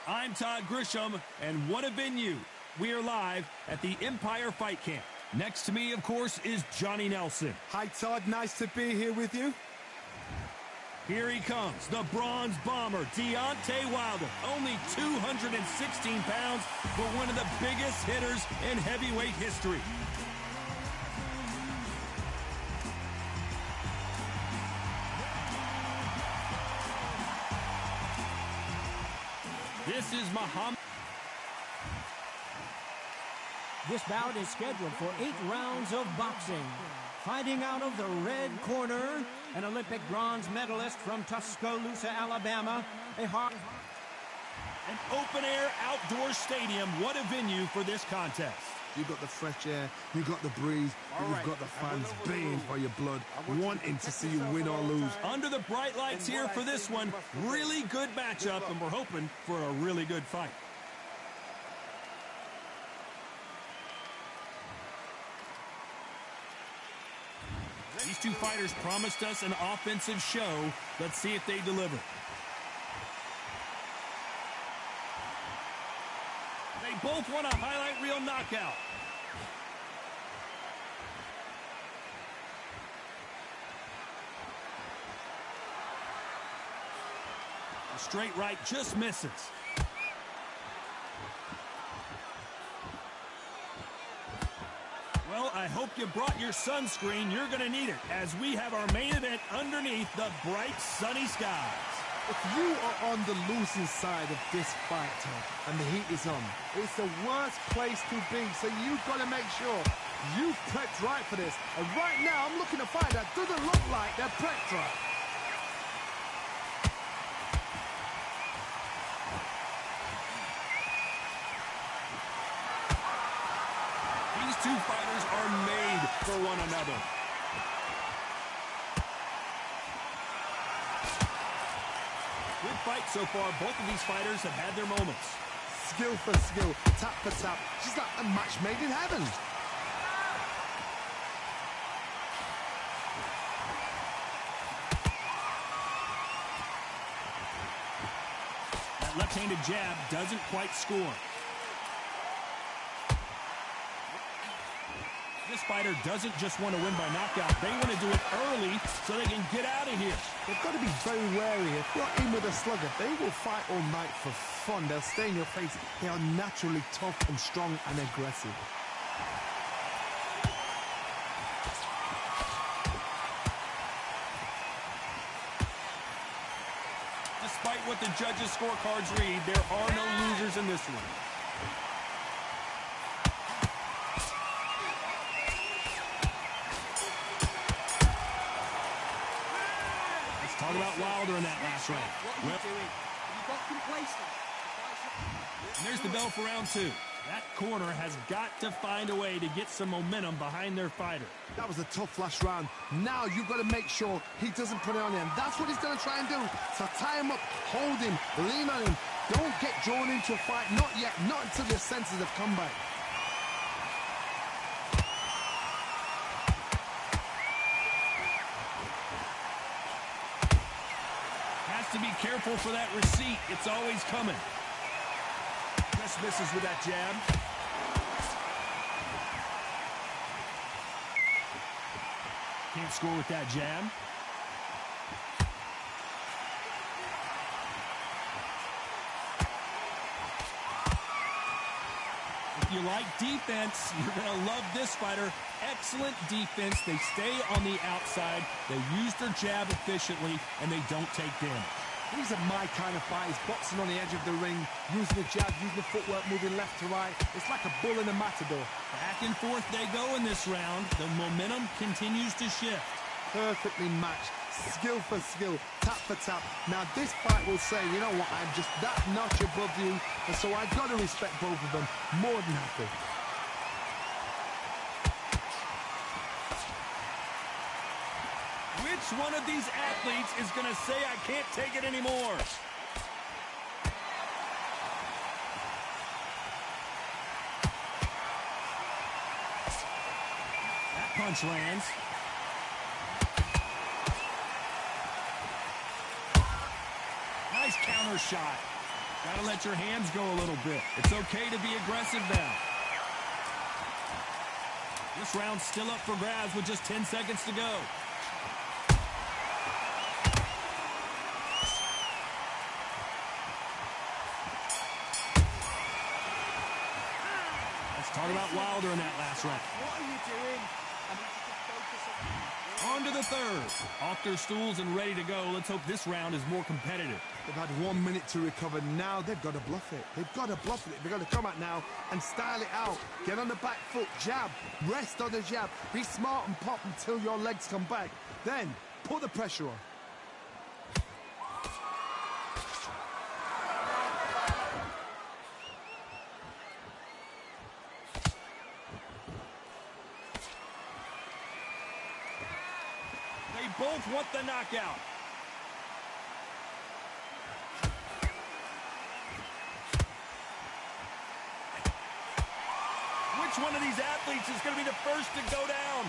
I'm Todd Grisham, and what a venue. We are live at the Empire Fight Camp. Next to me, of course, is Johnny Nelson. Hi, Todd. Nice to be here with you. Here he comes, the bronze bomber, Deontay Wilder. Only 216 pounds, but one of the biggest hitters in heavyweight history. This is Muhammad. This bout is scheduled for 8 rounds of boxing. Fighting out of the red corner, an Olympic bronze medalist from Tuscaloosa, Alabama. An open-air outdoor stadium. What a venue for this contest. You got the fresh air, you got the breeze, and you've got the fans baying for your blood, wanting to see you win or lose. Under the bright lights here for this one. Really good matchup, and we're hoping for a really good fight. These two fighters promised us an offensive show. Let's see if they deliver. They both want a highlight reel knockout. A straight right just misses. Well, I hope you brought your sunscreen. You're going to need it as we have our main event underneath the bright sunny skies. If you are on the losing side of this fight, Todd, and the heat is on, it's the worst place to be, so you've got to make sure you've prepped right for this. And right now, I'm looking to fight that doesn't look like they're prepped right. These two fighters are made for one another. Good fight so far. Both of these fighters have had their moments. Skill for skill, tap for tap. She's like a match made in heaven. That left-handed jab doesn't quite score. This fighter doesn't just want to win by knockout. They want to do it early so they can get out of here. They've got to be very wary. If you're in with a slugger, they will fight all night for fun. They'll stay in your face. They are naturally tough and strong and aggressive. Despite what the judges' scorecards read, there are no losers in this one. Talk about Wilder in that last round. What are you doing? You got complacent. And there's the bell for round 2. That corner has got to find a way to get some momentum behind their fighter. That was a tough last round. Now you've got to make sure he doesn't put it on him. That's what he's going to try and do. So tie him up, hold him, lean on him. Don't get drawn into a fight. Not yet. Not until your senses have come back. To be careful for that receipt. It's always coming. Just misses with that jab. Can't score with that jab. If you like defense, you're going to love this fighter. Excellent defense. They stay on the outside. They use their jab efficiently, and they don't take damage. These are my kind of fighters, boxing on the edge of the ring, using the jab, using the footwork, moving left to right. It's like a bull in a matador. Back and forth they go in this round. The momentum continues to shift. Perfectly matched, skill for skill, tap for tap. Now this fight will say, you know what, I'm just that notch above you, and so I've got to respect both of them. More than happy. Which one of these athletes is going to say, I can't take it anymore? That punch lands. Nice counter shot. Gotta let your hands go a little bit. It's okay to be aggressive now. This round's still up for grabs with just 10 seconds to go. Let's talk about Wilder in that last round. What are you doing? I need you to focus on... On to the third. Off their stools and ready to go. Let's hope this round is more competitive. They've had 1 minute to recover. Now they've got to bluff it. They've got to bluff it. They've got to come out now and style it out. Get on the back foot, jab, rest on the jab. Be smart and pop until your legs come back. Then put the pressure on. They both want the knockout. Which one of these athletes is going to be the first to go down?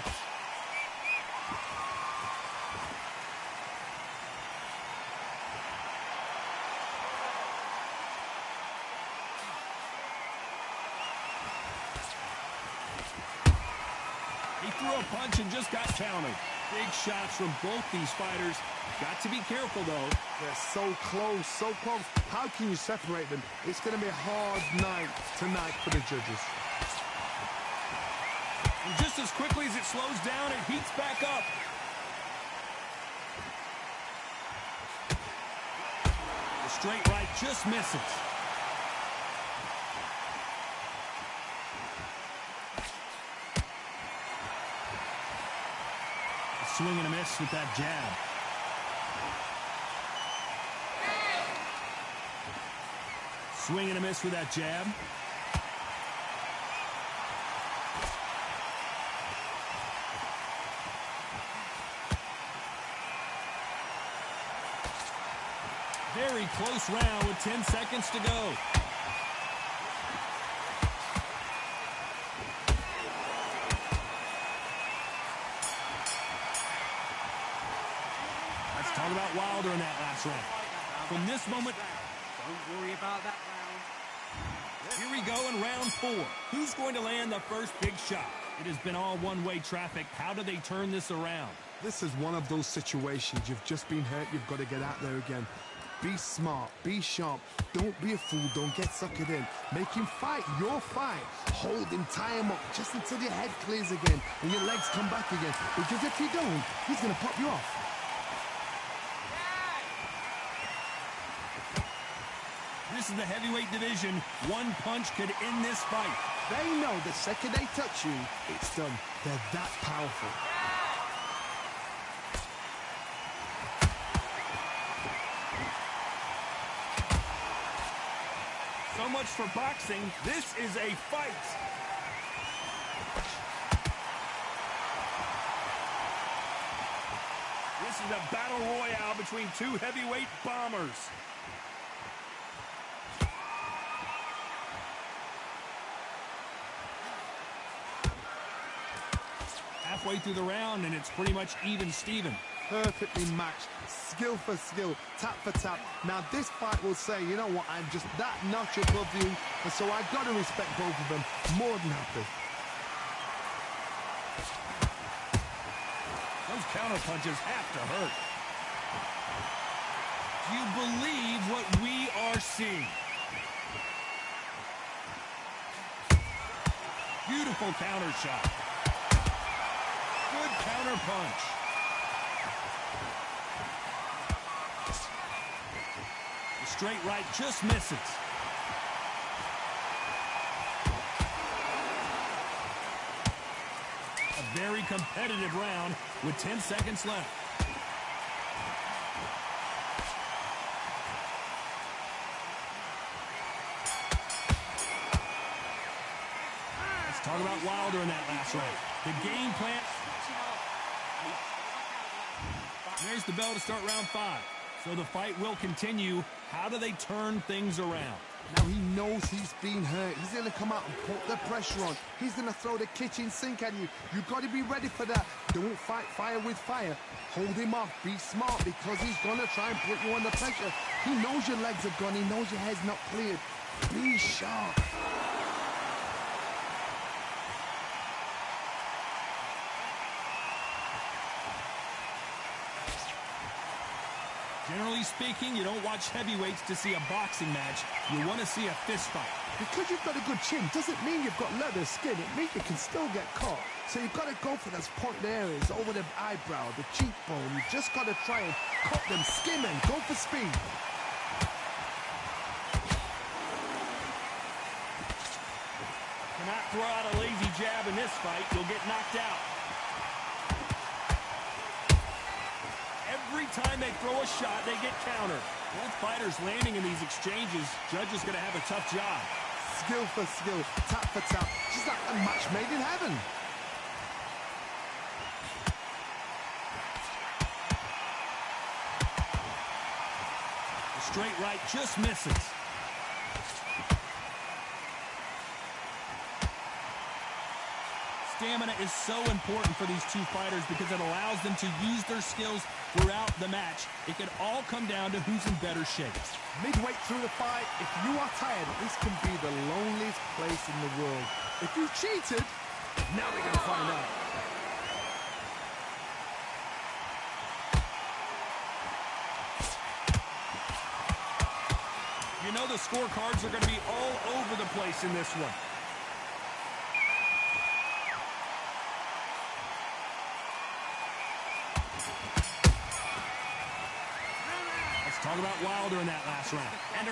He threw a punch and just got countered. Big shots from both these fighters. Got to be careful, though. They're so close, so close. How can you separate them? It's going to be a hard night tonight for the judges. And just as quickly as it slows down, it heats back up. The straight right just misses. A swing and a miss with that jab. Swing and a miss with that jab. Very close round with 10 seconds to go. Let's talk about Wilder in that last round. From this moment, Don't worry about that round. here we go in round 4. Who's going to land the first big shot? It has been all one-way traffic. How do they turn this around? This is one of those situations. You've just been hurt. You've got to get out there again. Be smart. Be sharp. Don't be a fool. Don't get suckered in. Make him fight your fight. Hold him, tie him up just until your head clears again and your legs come back again. Because if you don't, he's going to pop you off. This is the heavyweight division. One punch could end this fight. They know the second they touch you, it's done. They're that powerful. So much for boxing. This is a fight. This is a battle royale between two heavyweight bombers. Halfway through the round, and it's pretty much even Steven. Perfectly matched, skill for skill, tap for tap. Now this fight will say, you know what, I'm just that notch above you, and so I've got to respect both of them more than happy. Those counter punches have to hurt. Do you believe what we are seeing? Beautiful counter shot. Good counter punch. The straight right just misses. A very competitive round with 10 seconds left. Let's talk about Wilder in that last round. The game plan. There's the bell to start round 5. So the fight will continue. How do they turn things around? Now he knows he's been hurt. He's going to come out and put the pressure on. He's going to throw the kitchen sink at you. You've got to be ready for that. Don't fight fire with fire. Hold him off. Be smart because he's going to try and put you under pressure. He knows your legs are gone. He knows your head's not cleared. Be sharp. Generally speaking, you don't watch heavyweights to see a boxing match. You want to see a fist fight. Because you've got a good chin doesn't mean you've got leather skin. It means you can still get caught. So you've got to go for those point areas over the eyebrow, the cheekbone. You've just got to try and cut them, skim them, go for speed. Cannot throw out a lazy jab in this fight. You'll get knocked out. Every time they throw a shot, they get countered. Both fighters landing in these exchanges. Judge is going to have a tough job. Skill for skill, tap for tap. Just like a match made in heaven. The straight right just misses. Stamina is so important for these two fighters because it allows them to use their skills throughout the match. It can all come down to who's in better shape. Midway through the fight, if you are tired, this can be the loneliest place in the world. If you cheated, now we're going to find out. You know the scorecards are going to be all over the place in this one. Talk about Wilder in that last round. And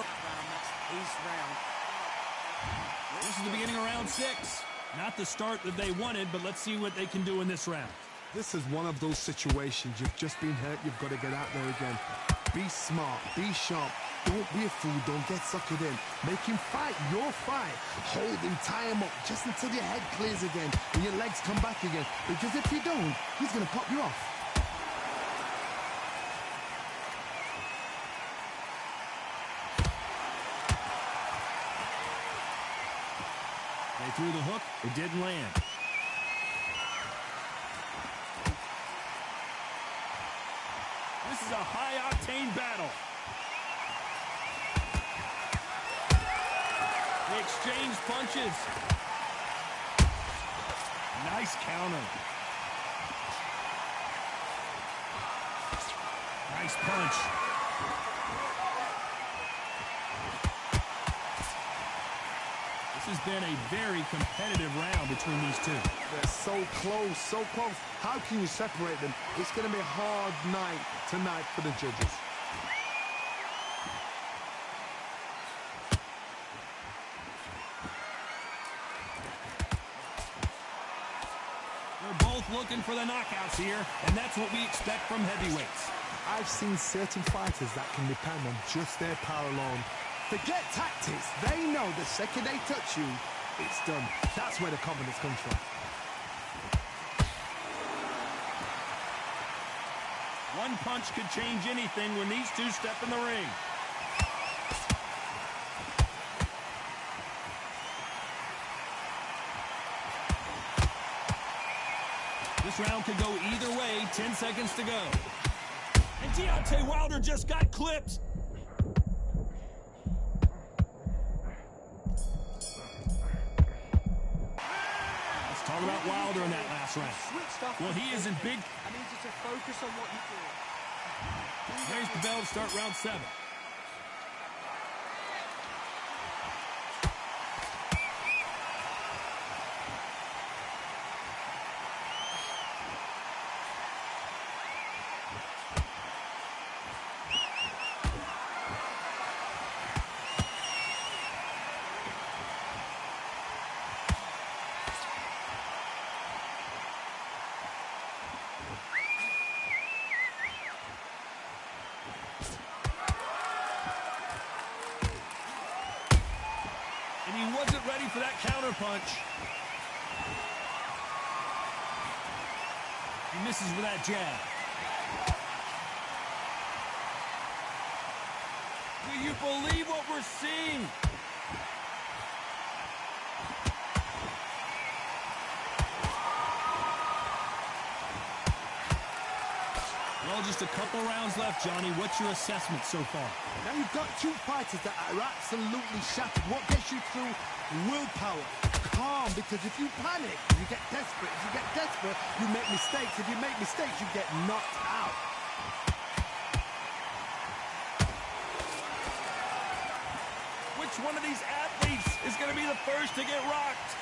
this is the beginning of round 6. Not the start that they wanted, but let's see what they can do in this round. This is one of those situations. You've just been hurt. You've got to get out there again. Be smart. Be sharp. Don't be a fool. Don't get suckered in. Make him fight your fight. Hold him. Tie him up just until your head clears again and your legs come back again. Because if you don't, he's going to pop you off. They threw the hook. It didn't land. This is a high-octane battle. They exchange punches. Nice counter. Nice punch. This has been a very competitive round between these two. They're so close, so close. How can you separate them? It's going to be a hard night tonight for the judges. They're both looking for the knockouts here, and that's what we expect from heavyweights. I've seen certain fighters that can depend on just their power alone. Forget tactics. They know the second they touch you, it's done. That's where the confidence comes from. One punch could change anything when these two step in the ring. This round could go either way. 10 seconds to go. And Deontay Wilder just got clipped. Talk about Wilder in that last round. Well, he is in big. I need you to focus on what you're doing. There's the bell to start round 7. And he wasn't ready for that counter punch. He misses with that jab. Do you believe what we're seeing? just a couple rounds left, Johnny. What's your assessment so far? Now you've got two fighters that are absolutely shattered. What gets you through? Willpower. Calm, because if you panic, you get desperate. If you get desperate, you make mistakes. If you make mistakes, you get knocked out. Which one of these athletes is going to be the first to get rocked?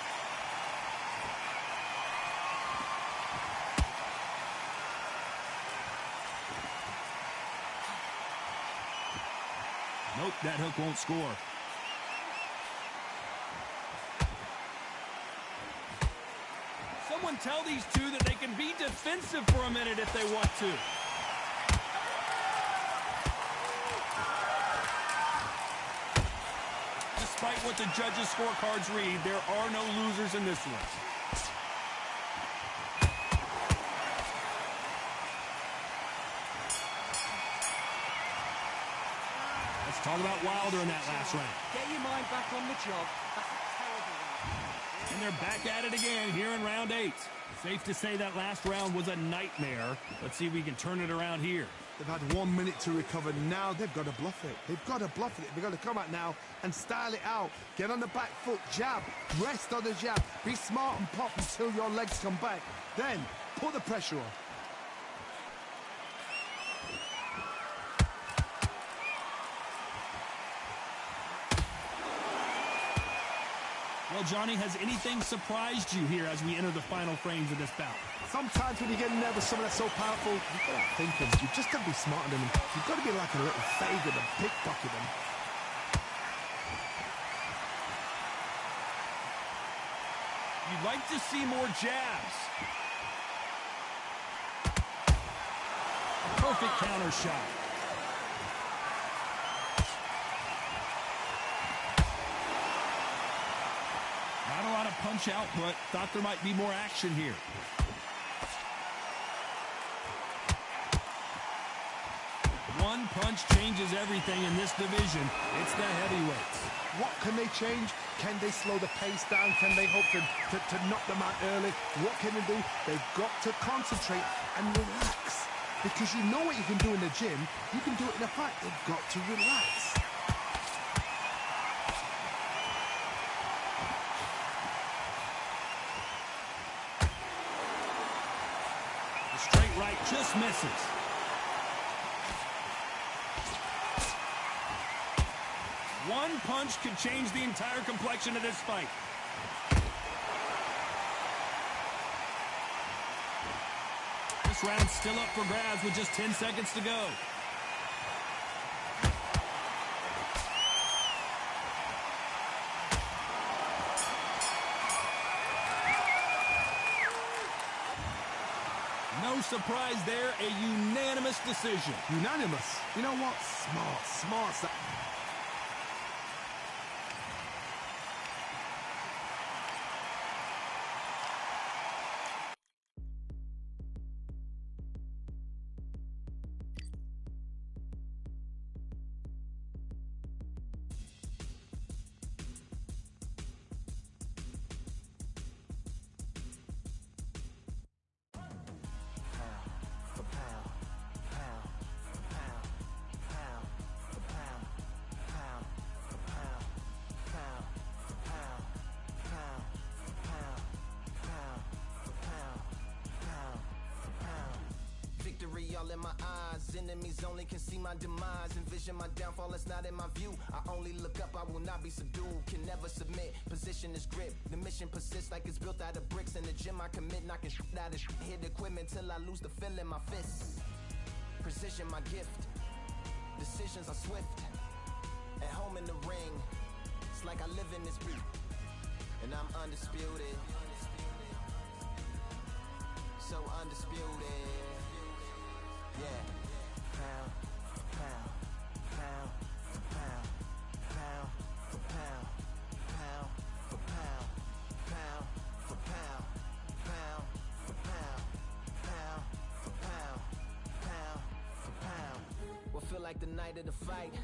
Nope, that hook won't score. Someone tell these two that they can be defensive for a minute if they want to. Despite what the judges' scorecards read, there are no losers in this one. Let's talk about Wilder in that last round. Get your mind back on the job. That's a terrible round. And they're back at it again here in round 8. Safe to say that last round was a nightmare. Let's see if we can turn it around here. They've had 1 minute to recover. Now they've got to bluff it. They've got to bluff it. They've got to come out now and style it out. Get on the back foot, jab, rest on the jab. Be smart and pop until your legs come back. Then put the pressure on. Well, Johnny, has anything surprised you here as we enter the final frames of this bout? Sometimes when you get nervous, someone that's so powerful, you've got to think them. You've just got to be smarter than them. You've got to be like a little faggot and pickpocket them. You'd like to see more jabs. A perfect counter shot. Not a lot of punch output. Thought there might be more action here. One punch changes everything in this division. It's the heavyweights. What can they change? Can they slow the pace down? Can they hope to knock them out early? What can they do? They've got to concentrate and relax. Because you know what you can do in the gym. You can do it in a fight. They've got to relax. The straight right just misses. One punch could change the entire complexion of this fight. This round's still up for grabs with just 10 seconds to go. No surprise there, a unanimous decision. Unanimous. You know what? Smart. All in my eyes, enemies only can see my demise. Envision my downfall, that's not in my view. I only look up, I will not be subdued. Can never submit, position is grip. The mission persists like it's built out of bricks. In the gym I commit, knocking shit out of shit. Hit equipment till I lose the feel in my fists. Precision my gift, decisions are swift. At home in the ring, it's like I live in this beat. And I'm undisputed, so undisputed. Yeah. Pound for pound, pound for pound, pound for pound, pound for pound, pound for pound, pound for pound, pound for pound, pound for pound. What feel like the night of the fight?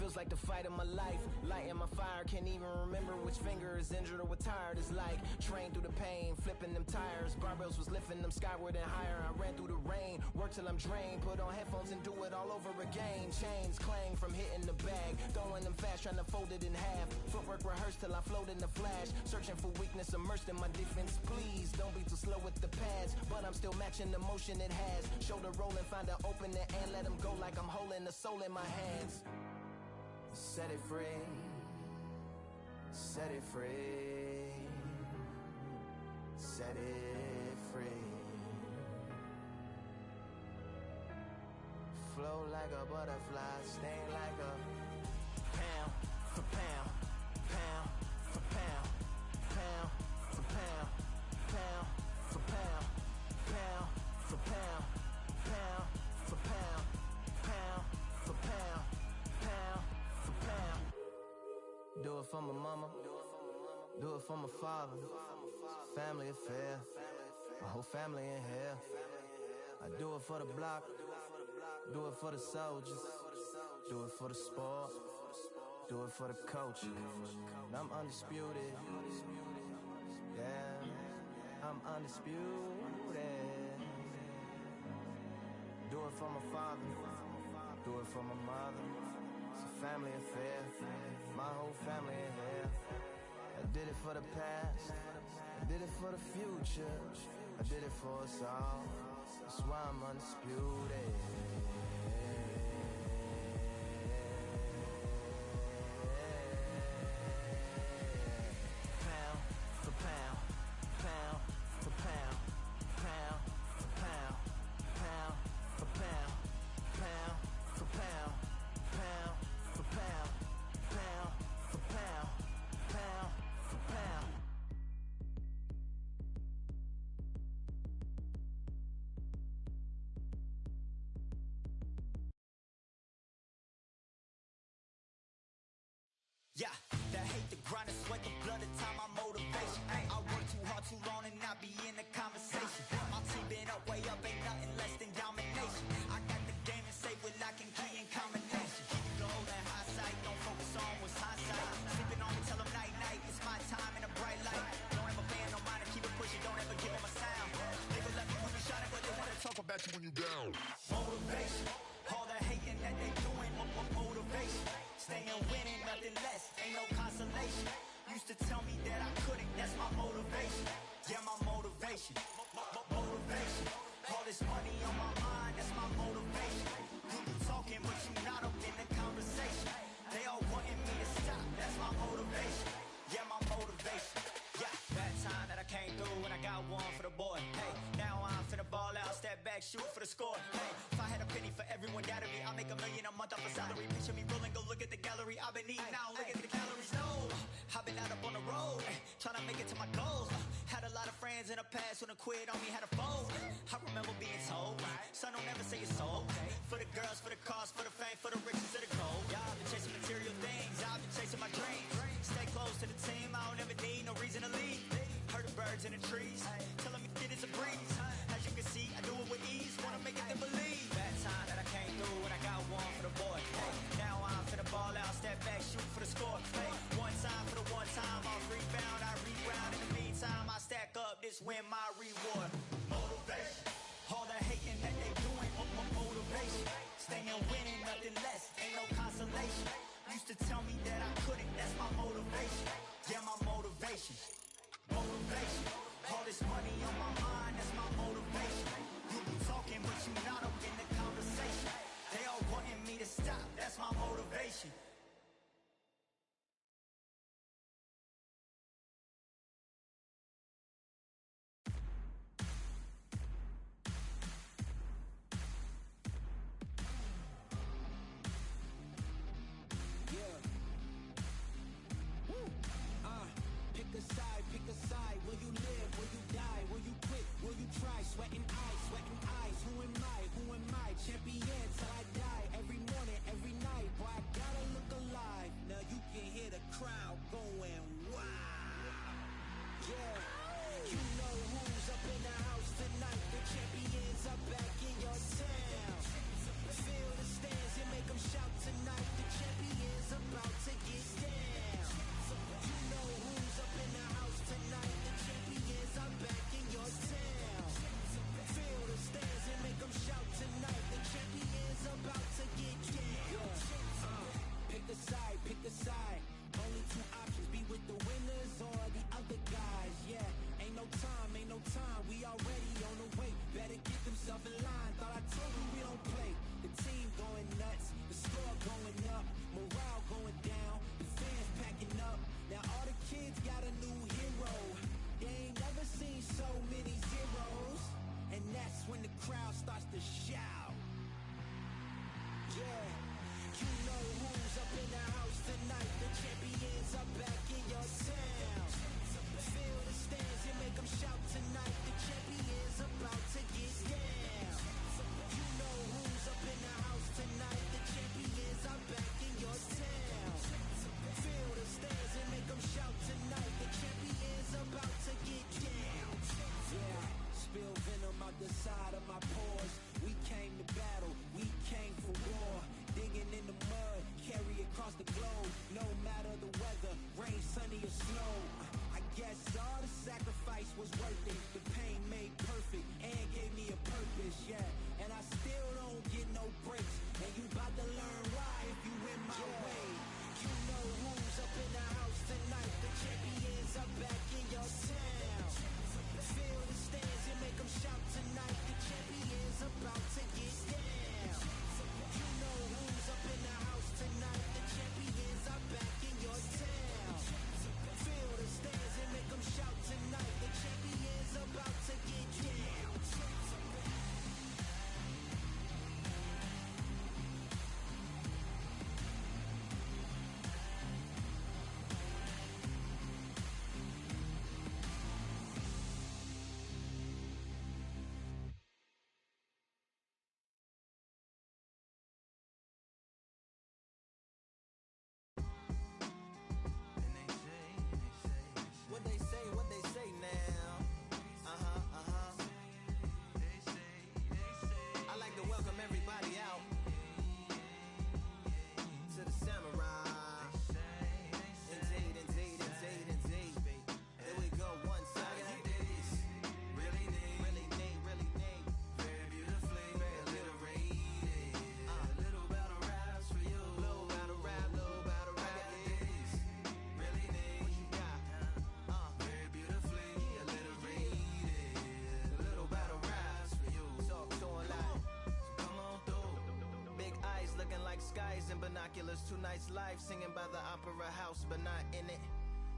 feels like the fight of my life. Lighting my fire, can't even remember which finger is injured or what tired is like. Train through the pain, flipping them tires. Barbells was lifting them skyward and higher. I ran through the rain, worked till I'm drained. Put on headphones and do it all over again. Chains clang from hitting the bag. Throwing them fast, trying to fold it in half. Footwork rehearsed till I float in the flash. Searching for weakness, immersed in my defense. Please, don't be too slow with the pads. But I'm still matching the motion it has. Shoulder rolling, find an opening and let them go like I'm holding the soul in my hands. Set it free. Set it free. Set it free. Flow like a butterfly, sting like a pound for pound, pound for pound, pound for pound, pound for pound, pound for pound, pound for pound, pound for pound, pound for pound. Do it for my mama, do it for my father. Family affair, my whole family in here. I do it for the block, do it for the soldiers, do it for the sport, do it for the culture. And I'm undisputed, yeah, I'm undisputed. Do it for my father, do it for my mother. It's a family affair, my whole family in here. I did it for the past, I did it for the future, I did it for us all. That's why I'm undisputed. Pound for pound, pound for pound, pound for pound, pound for pound, pound for pound, pound for pound, pound for pound, pound for pound. Yeah, that hate, the grind, the sweat, the blood, the time, my motivation. I work too hard, too long, and not be in the conversation. My team been up, way up, ain't nothing less than domination. I got the game and safe with lock and key and combination. Keep it low and high sight, don't focus on what's hindsight. Sleeping on me, tell them night, night, it's my time in a bright light. Don't ever ban, no mind, keep it pushing, don't ever give them a sound. They will let me when you shining, but they wanna talk about you when you down. Motivation, all the hating that they doing, motivation. Staying winning, nothing less, ain't no consolation. Used to tell me that I couldn't, that's my motivation. Yeah, my motivation, motivation. All this money on my mind, that's my motivation. You be talking, but you not up in the conversation. They all wanting me to stop, that's my motivation. Yeah, my motivation. Yeah, that time that I came through and I got one for the boy. Hey, now I'm finna ball out, step back, shoot for the score. Hey, if I had a penny for everyone doubted me, I'll make $1 million a month off a salary. Picture me rolling, go look at the gallery. I've been eating now, look at the calories. No, I've been out up on the road, trying to make it to my goals. Had a lot of friends in the past when I quit on me, had a fold. I remember being told, son, don't ever say it's sold. For the girls, for the cars, for the fame, for the riches, for the gold. Yeah, I've been chasing material things, I've been chasing my dreams. Stay close to the team, I don't ever need no reason to leave. Heard the birds in the trees, telling me shit is a breeze. As you can see, I do it with ease, wanna make it then believe. That time that I came through and I got one for the boy. Hey, now I'm finna ball out, step back, shoot for the score. Hey, one time for the one time, I'll rebound, I reground. In the meantime, I stack up, this win my reward. Motivation, all the hating that they doing, motivation. Staying winning, nothing less, ain't no consolation. Used to tell me that I couldn't, that's my motivation. Yeah, my motivation, motivation. All this money on my mind, that's my motivation. You be talking, but you not up in the conversation. They all wanting me to stop, that's my motivation. dollars, 2 nights live, singing by the opera house, but not in it.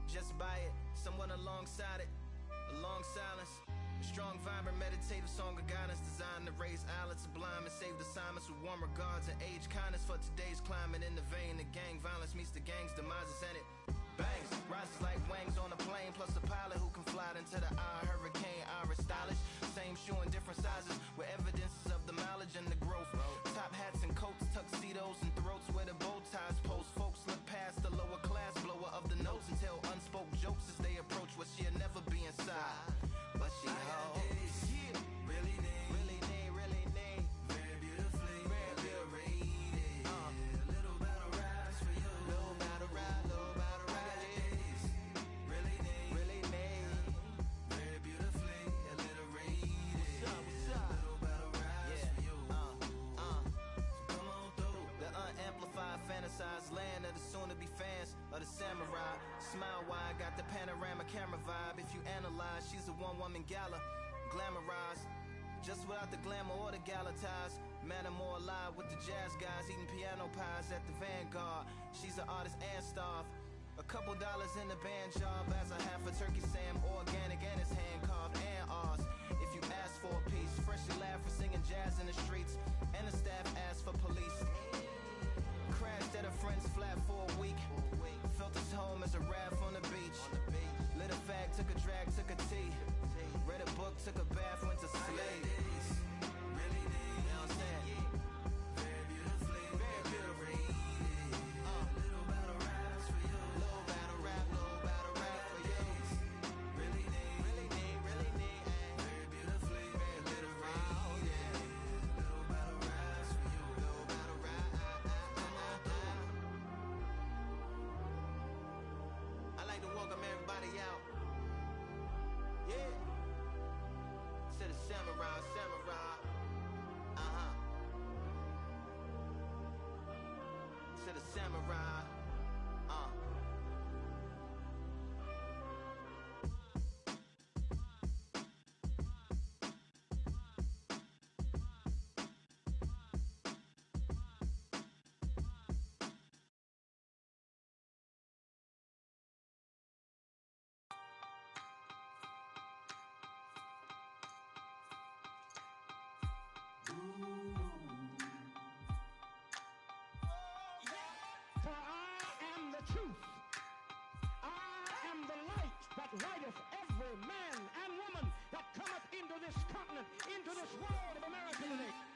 Just by it, someone alongside it, a long silence. A strong, vibrant, meditative song of guidance designed to raise eyelids sublime and save assignments with warm regards and age kindness for today's climate. In the vein, the gang violence meets the gang's demises, and it bangs, rises like wings on a plane, plus a pilot who can fly into the eye. Hurricane, iris stylish, same shoe in different sizes, with evidences of the mileage and the growth. Top hats and coats, tuxedos and throats where the bow ties post. Folks look past the lower class blower of the notes and tell unspoke jokes as they approach what she'll never be inside. But she holds, yeah, really need, very beautifully, very rated. Little battle raps for you, little battle rap, really need, very beautifully, a little rated. What's up? Little battle raps for you. So come on through. The unamplified, fantasized land of the soon-to-be fans of the samurai. Smile wide, got the panorama camera vibe. If you analyze, she's a one-woman gala, glamorized, just without the glamour or the gala ties. Man, I'm more alive with the jazz guys, eating piano pies at the Vanguard. She's an artist and starved. A couple dollars in the band job as a half a turkey Sam, organic and it's hand carved and ours. If you ask for a piece, freshly laughed for singing jazz in the streets, and the staff asked for police. Crashed at a friend's flat for a week. Felt his home as a raft on the beach. Lit a fag, took a drag, took a tea. Read a book, took a bath, went to sleep. Really need, you know what I'm saying? Very beautifully, very beautifully. Little battle raps for you. Little battle rap for you. Really need, very beautifully, very little rated. Little battle raps for you. Little battle rap. I like to welcome everybody out. Yeah. To the samurai. To the samurai. For I am the truth. I am the light that lighteth every man and woman that cometh into this continent, into this world of America today.